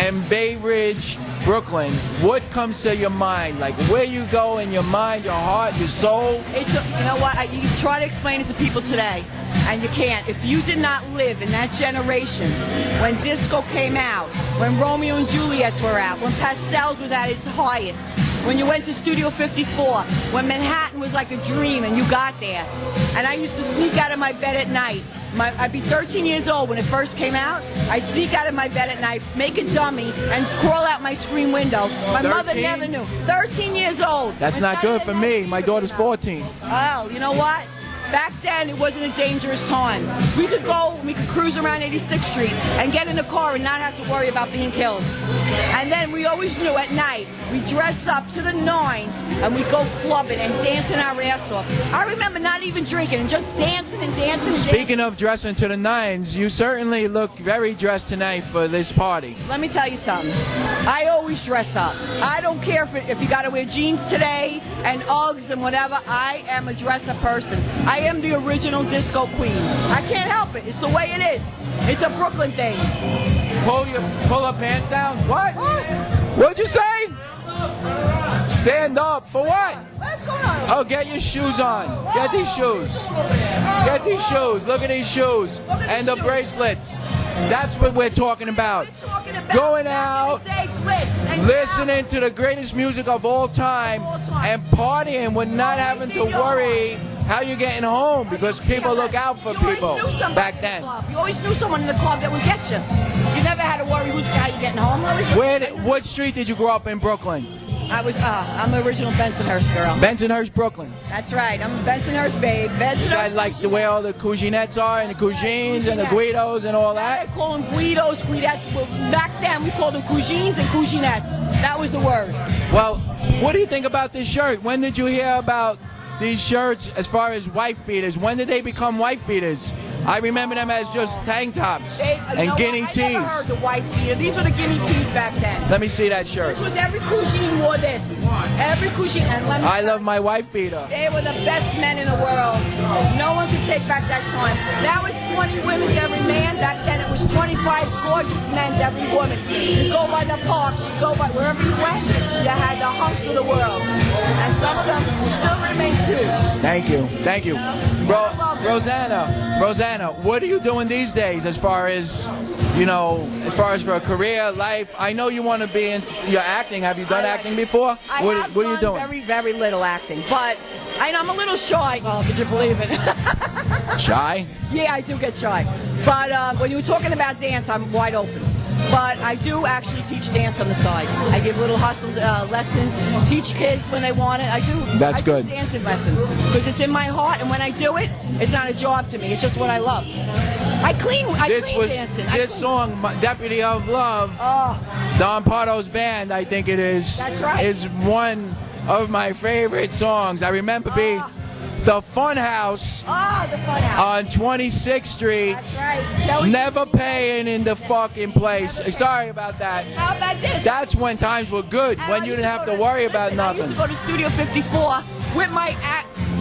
and Bay Ridge, Brooklyn, what comes to your mind? Like, where you go in your mind, your heart, your soul? You know what? You try to explain it to people today, and you can't. If you did not live in that generation, when disco came out, when Romeo and Juliets were out, when Pastels was at its highest, when you went to Studio 54, when Manhattan was like a dream and you got there. And I used to sneak out of my bed at night. I'd be 13 years old when it first came out. I'd sneak out of my bed at night, make a dummy, and crawl out my screen window. My 13? mother never knew. 13 years old. That's not good for me. My daughter's 14. Well, you know what? Back then, it wasn't a dangerous time. We could cruise around 86th Street and get in a car and not have to worry about being killed. And then we always knew at night, we dress up to the nines and we go clubbing and dancing our ass off. I remember not even drinking and just dancing and dancing and dancing. Speaking of dressing to the nines, you certainly look very dressed tonight for this party. Let me tell you something. I always dress up. I don't care if you got to wear jeans today and Uggs and whatever. I am a dress-up person. I am the original disco queen. I can't help it. It's the way it is. It's a Brooklyn thing. Pull up pants down? What? What'd you say? Stand up. For what? What's going on? Oh, get your shoes on. Get these shoes. Get these shoes. Look at these shoes. And the bracelets. That's what we're talking about. Going out, listening to the greatest music of all time, and partying with not having to worry how you're getting home, because people look out for people back then. You always knew someone in the club that would get you. You never had to worry how you're getting home. What street did you grow up in Brooklyn? I'm an original Bensonhurst girl. Bensonhurst, Brooklyn. That's right. I'm a Bensonhurst babe. You guys like the way all the couginettes are, and the cougines, and the guidos, and all that? I call them guidos, guidettes. Back then, we called them cougines and couginettes. That was the word. Well, what do you think about this shirt? When did you hear about these shirts as far as wife beaters? When did they become wife beaters? I remember them as just tank tops and guinea tees. I never heard the wife beater. These were the guinea tees back then. Let me see that shirt. This was every cougine wore this. Every cougine. And I love my wife beater. They were the best men in the world. No one could take back that time. Now it's 20 women to every man. Back then it was 25 gorgeous men to every woman. You go by the parks, you go by wherever you went, you had the hunks of the world. And some of them still remain cute. Thank you. Thank you. Rosanna, what are you doing these days as far as, as far as for a career, life? I know you want to be in your acting. Have you done acting before? What are you doing? Very, very little acting, but I'm a little shy. Oh, could you believe it? Shy? Yeah, I do get shy. But when you were talking about dance, I'm wide open. But I do actually teach dance on the side. I give little hustle lessons, teach kids when they want it. I do. That's good. Dancing lessons because it's in my heart, and when I do it, it's not a job to me. It's just what I love. I clean dancing. This song, Deputy of Love, Don Pardo's band, I think it is. That's right. Is one of my favorite songs. I remember being the Fun House, the Fun House on 26th Street. That's right. Never paying in the fucking place. Sorry about that. How about this? That's when times were good, when you didn't have to worry about nothing. I used to go to Studio 54 with my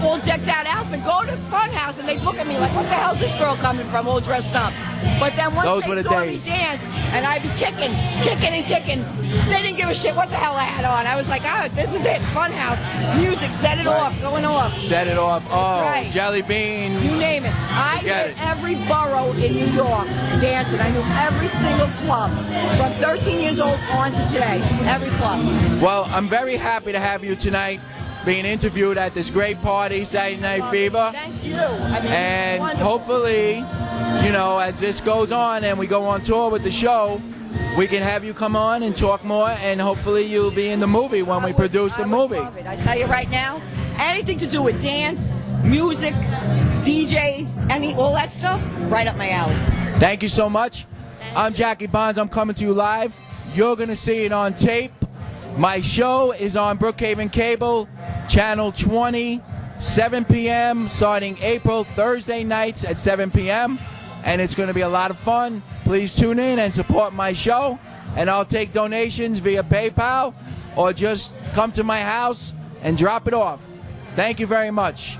all decked out outfit, go to Fun House, and they'd look at me like, what the hell's this girl coming from, all dressed up? But then once they saw me dance, and I'd be kicking, they didn't give a shit what the hell I had on. I was like, this is it, Fun House. Music, set it off, going off. Set it off. That's right. Jelly Bean. You name it. I hit every borough in New York dancing. I knew every single club, from 13 years old on to today, every club. Well, I'm very happy to have you tonight, being interviewed at this great party, Saturday Night Fever. Thank you. And hopefully, as this goes on and we go on tour with the show, we can have you come on and talk more, and hopefully you'll be in the movie when we produce the movie. I tell you right now, anything to do with dance, music, DJs, all that stuff, right up my alley. Thank you so much. I'm Jackie Bonds. I'm coming to you live. You're going to see it on tape. My show is on Brookhaven Cable, Channel 20, 7 p.m., starting April, Thursday nights at 7 p.m., and it's going to be a lot of fun. Please tune in and support my show, and I'll take donations via PayPal, or just come to my house and drop it off. Thank you very much.